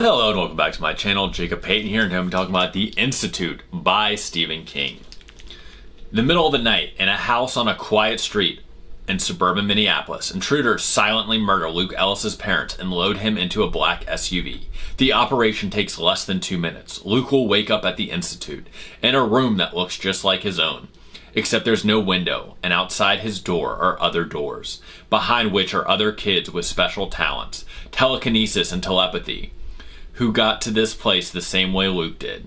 Hello and welcome back to my channel. Jacob Payton here, and I'm talking about The Institute by Stephen King. In the middle of the night, in a house on a quiet street in suburban Minneapolis, intruders silently murder Luke Ellis's parents and load him into a black SUV. The operation takes less than 2 minutes. Luke will wake up at the Institute, in a room that looks just like his own, except there's no window, and outside his door are other doors, behind which are other kids with special talents, telekinesis and telepathy, who got to this place the same way Luke did.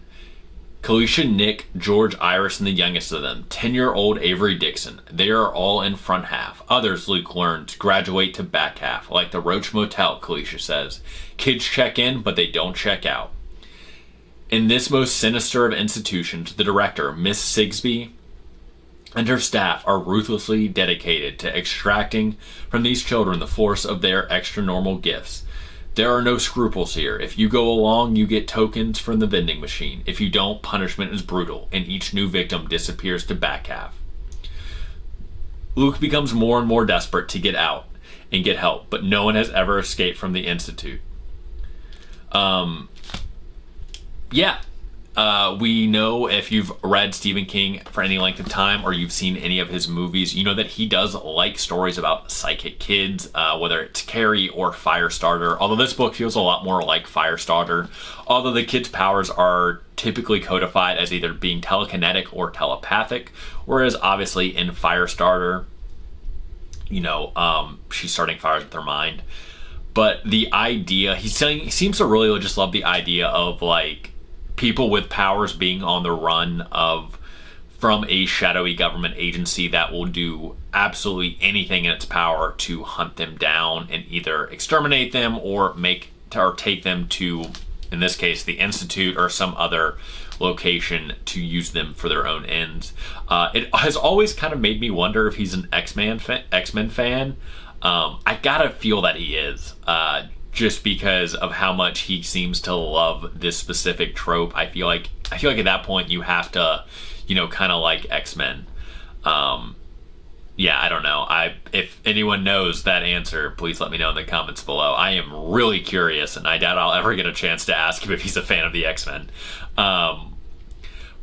Kalisha, Nick, George, Iris, and the youngest of them, 10-year-old Avery Dixon. They are all in front half. Others, Luke learns, graduate to back half, like the Roach Motel, Kalisha says. Kids check in, but they don't check out. In this most sinister of institutions, the director, Miss Sigsby, and her staff are ruthlessly dedicated to extracting from these children the force of their extra-normal gifts. There are no scruples here. If you go along, you get tokens from the vending machine. If you don't, punishment is brutal, and each new victim disappears to back half. Luke becomes more and more desperate to get out and get help, but no one has ever escaped from the Institute. We know, if you've read Stephen King for any length of time or you've seen any of his movies, you know that he does like stories about psychic kids, whether it's Carrie or Firestarter, although this book feels a lot more like Firestarter, although the kids' powers are typically codified as either being telekinetic or telepathic, whereas obviously in Firestarter, she's starting fires with her mind. But the idea, he seems to really just love the idea of like people with powers being on the run from a shadowy government agency that will do absolutely anything in its power to hunt them down and either exterminate them or take them to, in this case, the Institute or some other location to use them for their own ends. It has always kind of made me wonder if he's an X-Men fan. I gotta feel that he is. Just because of how much he seems to love this specific trope. I feel like at that point you have to, kind of like X-Men. I don't know. If anyone knows that answer, please let me know in the comments below. I am really curious, and I doubt I'll ever get a chance to ask him if he's a fan of the X-Men. But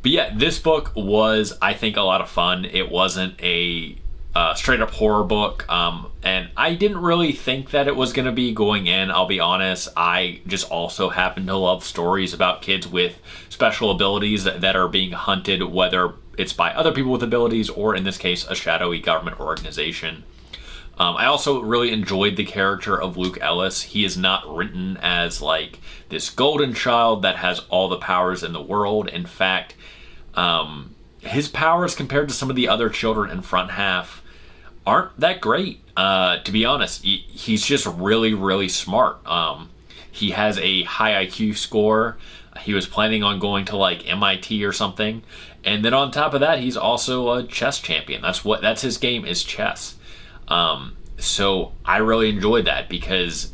yeah, this book was, I think, a lot of fun. It wasn't a straight up horror book, and I didn't really think that it was going to be going in. I'll be honest, I just also happen to love stories about kids with special abilities that are being hunted, whether it's by other people with abilities or, in this case, a shadowy government organization. I also really enjoyed the character of Luke Ellis. He is not written as like this golden child that has all the powers in the world. In fact, his powers compared to some of the other children in front half aren't that great, to be honest. He's just really, really smart. He has a high IQ score. He was planning on going to like MIT or something. And then on top of that, he's also a chess champion. That's his game, is chess. So I really enjoyed that because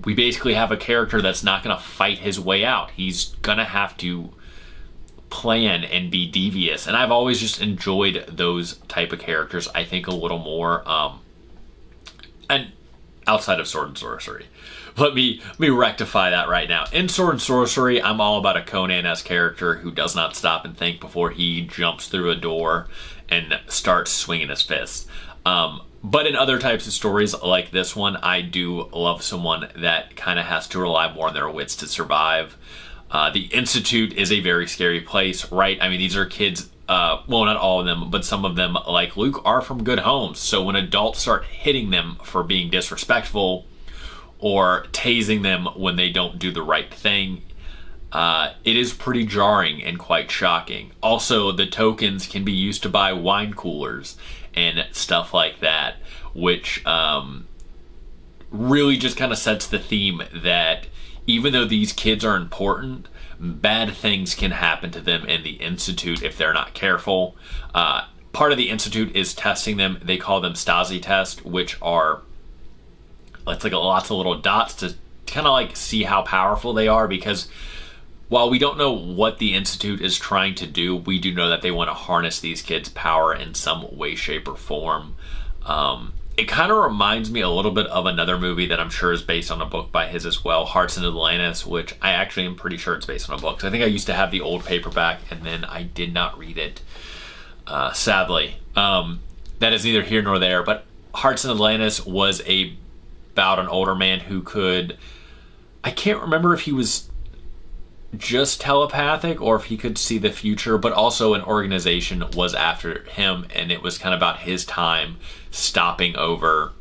we basically have a character that's not going to fight his way out. He's going to have to plan and be devious, and I've always just enjoyed those type of characters, I think, a little more, and outside of Sword and Sorcery. Let me rectify that right now. In Sword and Sorcery, I'm all about a Conan-esque character who does not stop and think before he jumps through a door and starts swinging his fists. But in other types of stories like this one, I do love someone that kind of has to rely more on their wits to survive. The Institute is a very scary place, right? I mean, these are kids, well, not all of them, but some of them, like Luke, are from good homes. So when adults start hitting them for being disrespectful or tasing them when they don't do the right thing, it is pretty jarring and quite shocking. Also, the tokens can be used to buy wine coolers and stuff like that, which really just kind of sets the theme that even though these kids are important, bad things can happen to them in the Institute if they're not careful. Part of the Institute is testing them. They call them Stasi tests, which are, it's like lots of little dots to kind of like see how powerful they are, because while we don't know what the Institute is trying to do, we do know that they want to harness these kids' power in some way, shape, or form. it kind of reminds me a little bit of another movie that I'm sure is based on a book by his as well, Hearts in Atlantis, which I actually am pretty sure it's based on a book. So I think I used to have the old paperback, and then I did not read it, sadly. That is neither here nor there, but Hearts in Atlantis was about an older man who could... I can't remember if he was just telepathic or if he could see the future, but also an organization was after him, and it was kind of about his time stopping over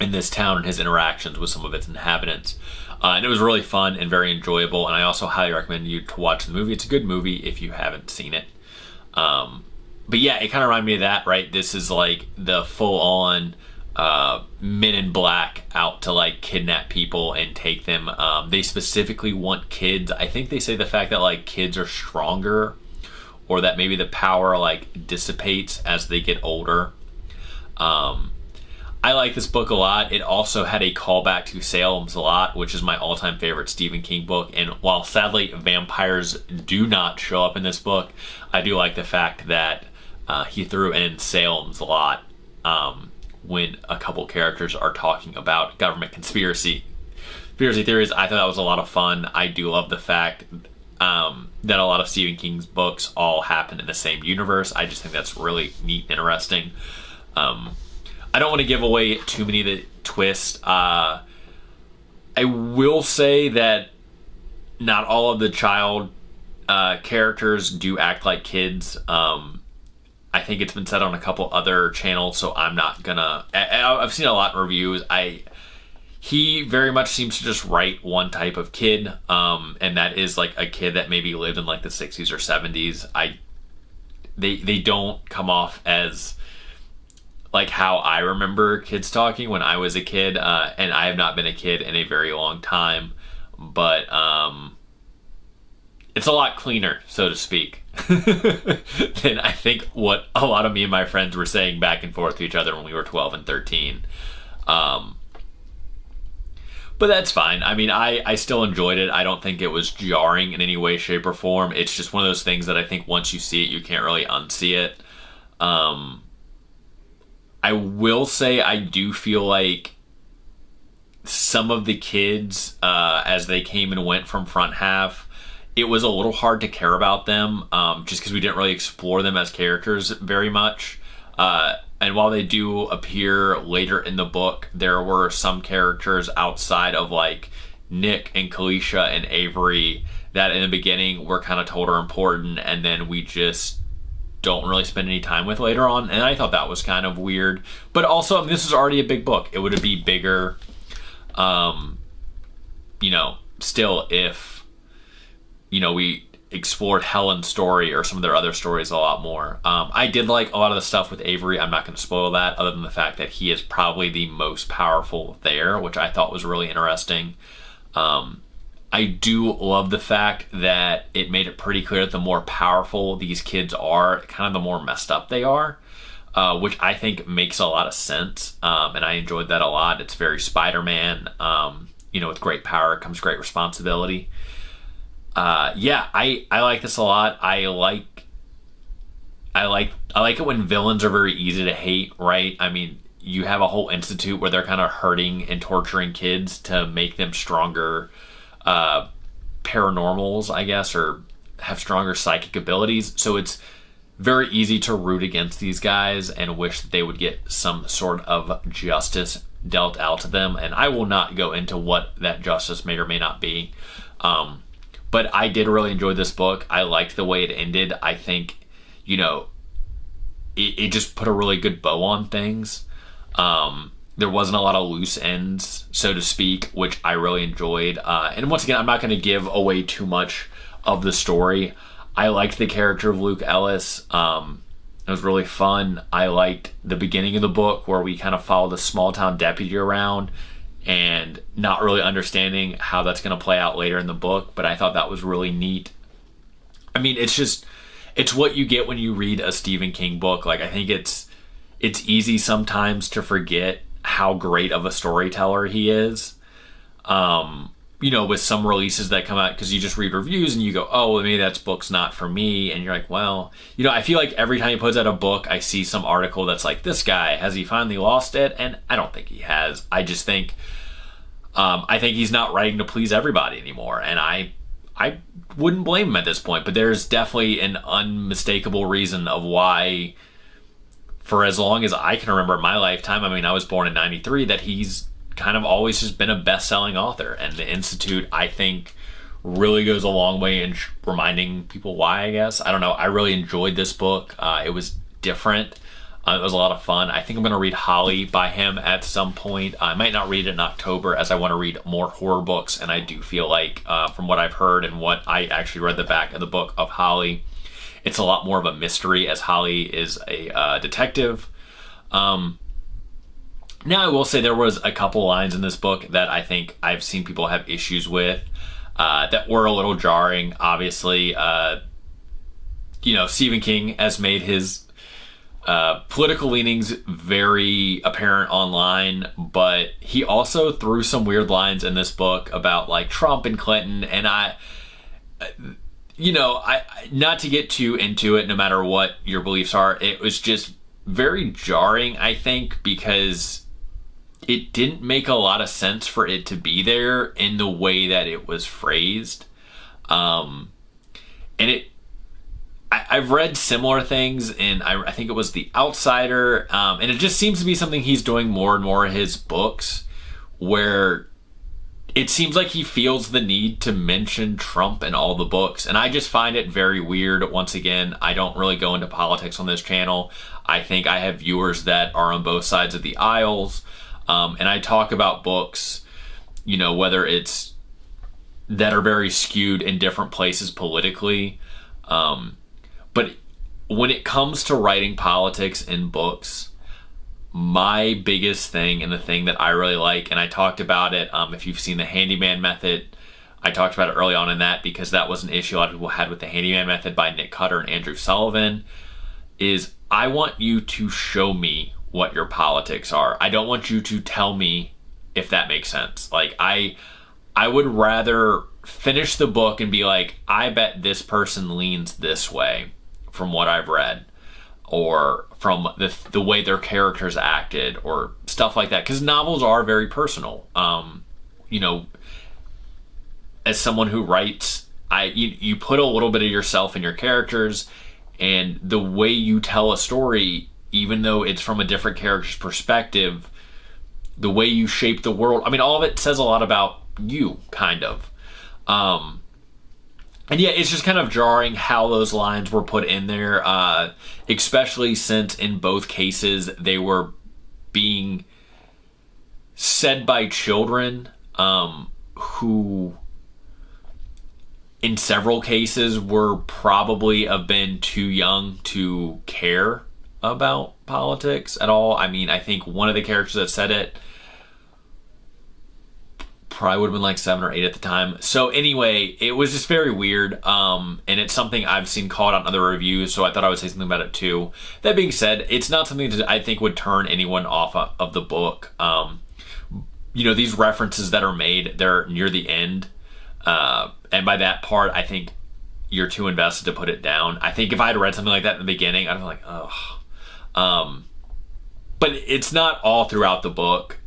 in this town and his interactions with some of its inhabitants. And it was really fun and very enjoyable, and I also highly recommend you to watch the movie. It's a good movie if you haven't seen it. But yeah, it kind of reminded me of that, right? This is like the full-on Men in Black out to like kidnap people and take them. They specifically want kids. I think they say the fact that like kids are stronger, or that maybe the power like dissipates as they get older. I like this book a lot. It also had a callback to Salem's Lot, which is my all-time favorite Stephen King book. And while sadly vampires do not show up in this book, I do like the fact that he threw in Salem's Lot when a couple characters are talking about government conspiracy theories. I thought that was a lot of fun. I do love the fact that a lot of Stephen King's books all happen in the same universe. I just think that's really neat and interesting. I don't want to give away too many of the twists. I will say that not all of the child characters do act like kids. I think it's been said on a couple other channels, so I'm not gonna... I've seen a lot in reviews. He very much seems to just write one type of kid, and that is like a kid that maybe lived in like the 60s or 70s. They don't come off as like how I remember kids talking when I was a kid, and I have not been a kid in a very long time, but it's a lot cleaner, so to speak, than I think what a lot of me and my friends were saying back and forth to each other when we were 12 and 13. But that's fine. I mean, I still enjoyed it. I don't think it was jarring in any way, shape, or form. It's just one of those things that I think once you see it, you can't really unsee it. I will say I do feel like some of the kids, as they came and went from front half, it was a little hard to care about them, just because we didn't really explore them as characters very much. And while they do appear later in the book, there were some characters outside of like Nick and Kalisha and Avery that in the beginning we're kind of told are important, and then we just don't really spend any time with later on. And I thought that was kind of weird. But also, I mean, this is already a big book. It would be bigger, still if, we explored Helen's story or some of their other stories a lot more. I did like a lot of the stuff with Avery. I'm not going to spoil that, other than the fact that he is probably the most powerful there, which I thought was really interesting. I do love the fact that it made it pretty clear that the more powerful these kids are, kind of the more messed up they are, which I think makes a lot of sense, and I enjoyed that a lot. It's very Spider-Man. With great power comes great responsibility. I like this a lot. I like it when villains are very easy to hate, right? I mean, you have a whole institute where they're kind of hurting and torturing kids to make them stronger paranormals, I guess, or have stronger psychic abilities. So it's very easy to root against these guys and wish that they would get some sort of justice dealt out to them. And I will not go into what that justice may or may not be. But I did really enjoy this book. I liked the way it ended. I think, it just put a really good bow on things. There wasn't a lot of loose ends, so to speak, which I really enjoyed. And once again, I'm not going to give away too much of the story. I liked the character of Luke Ellis. It was really fun. I liked the beginning of the book where we kind of follow the small town deputy around and not really understanding how that's going to play out later in the book, but I thought that was really neat. I mean, it's what you get when you read a Stephen King book. Like, I think it's easy sometimes to forget how great of a storyteller he is. with some releases that come out, because you just read reviews and you go, oh, well, maybe that book's not for me. And you're like, well, I feel like every time he puts out a book, I see some article that's like, this guy, has he finally lost it? And I don't think he has. I just think, I think he's not writing to please everybody anymore. And I wouldn't blame him at this point, but there's definitely an unmistakable reason of why, for as long as I can remember in my lifetime, I mean, I was born in 93, that he's kind of always just been a best-selling author. And the Institute, I think, really goes a long way in reminding people why, I guess. I don't know. I really enjoyed this book. It was different. It was a lot of fun. I think I'm going to read Holly by him at some point. I might not read it in October, as I want to read more horror books, and I do feel like, from what I've heard and what I actually read the back of the book of Holly, it's a lot more of a mystery, as Holly is a detective. Now, I will say there was a couple lines in this book that I think I've seen people have issues with, that were a little jarring. Obviously, Stephen King has made his political leanings very apparent online, but he also threw some weird lines in this book about like Trump and Clinton, and I not to get too into it, no matter what your beliefs are, it was just very jarring, I think, because it didn't make a lot of sense for it to be there in the way that it was phrased. And I've read similar things, and I think it was The Outsider, and it just seems to be something he's doing more and more in his books, where it seems like he feels the need to mention Trump in all the books, and I just find it very weird. Once again, I don't really go into politics on this channel. I think I have viewers that are on both sides of the aisles, and I talk about books, whether it's that are very skewed in different places politically, but when it comes to writing politics in books, my biggest thing, and the thing that I really like, and I talked about it, if you've seen The Handyman Method, I talked about it early on in that, because that was an issue a lot of people had with The Handyman Method by Nick Cutter and Andrew Sullivan, is I want you to show me what your politics are. I don't want you to tell me, if that makes sense. Like, I would rather finish the book and be like, I bet this person leans this way from what I've read, or from the way their characters acted, or stuff like that. Because novels are very personal. As someone who writes, you put a little bit of yourself in your characters, and the way you tell a story, even though it's from a different character's perspective, the way you shape the world, I mean, all of it says a lot about you, kind of. And yeah, it's just kind of jarring how those lines were put in there, especially since in both cases they were being said by children, who in several cases were probably have been too young to care about politics at all. I mean, I think one of the characters that said it probably would have been like 7 or 8 at the time. So anyway, it was just very weird, and it's something I've seen called out in other reviews, so I thought I would say something about it too. That being said, it's not something that I think would turn anyone off of the book. These references that are made, they're near the end, and by that part, I think you're too invested to put it down. I think if I had read something like that in the beginning, I'd be like, ugh. But it's not all throughout the book,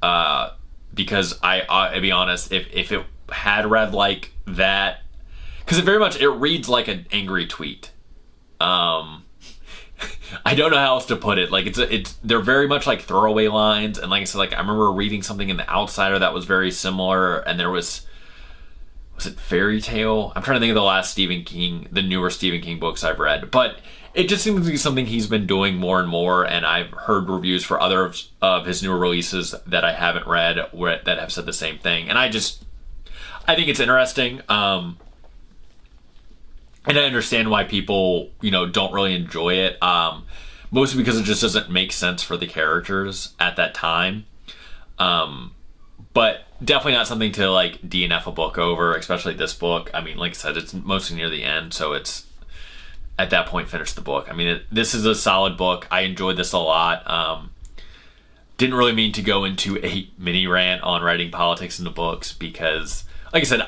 because I'll be honest, if it had read like that, because it reads like an angry tweet. I don't know how else to put it. Like they're very much like throwaway lines, and like I said, like I remember reading something in The Outsider that was very similar, and there was it Fairy Tale? I'm trying to think of the newer Stephen King books I've read, but it just seems to be something he's been doing more and more, and I've heard reviews for other of his newer releases that I haven't read that have said the same thing, and I think it's interesting, and I understand why people, don't really enjoy it, mostly because it just doesn't make sense for the characters at that time, but definitely not something to like DNF a book over, especially this book. I mean, like I said, it's mostly near the end, so it's at that point finish the book. I mean, this is a solid book. I enjoyed this a lot. Didn't really mean to go into a mini rant on writing politics into books, because like I said,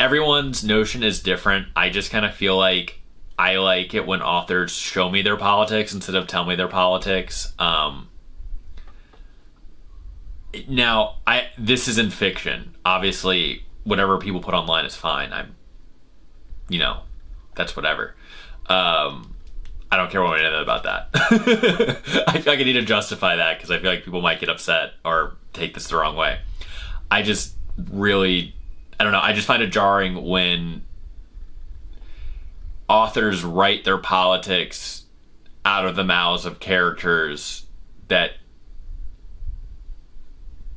everyone's notion is different. I just kind of feel like I like it when authors show me their politics instead of tell me their politics. Now, this is in fiction. Obviously, whatever people put online is fine. That's whatever. I don't care what anything about that. I feel like I need to justify that because I feel like people might get upset or take this the wrong way. I just really, I don't know. I just find it jarring when authors write their politics out of the mouths of characters that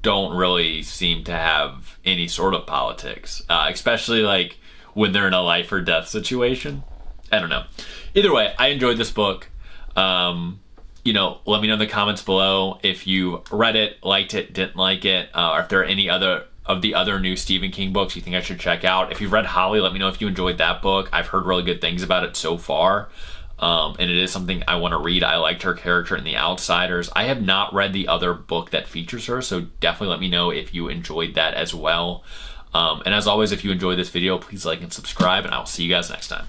don't really seem to have any sort of politics, especially like when they're in a life or death situation. I don't know. Either way, I enjoyed this book. Let me know in the comments below if you read it, liked it, didn't like it, or if there are any other of the other new Stephen King books you think I should check out. If you've read Holly, let me know if you enjoyed that book. I've heard really good things about it so far. And it is something I want to read. I liked her character in The Outsiders. I have not read the other book that features her, so definitely let me know if you enjoyed that as well. And as always, if you enjoyed this video, please like and subscribe, and I will see you guys next time.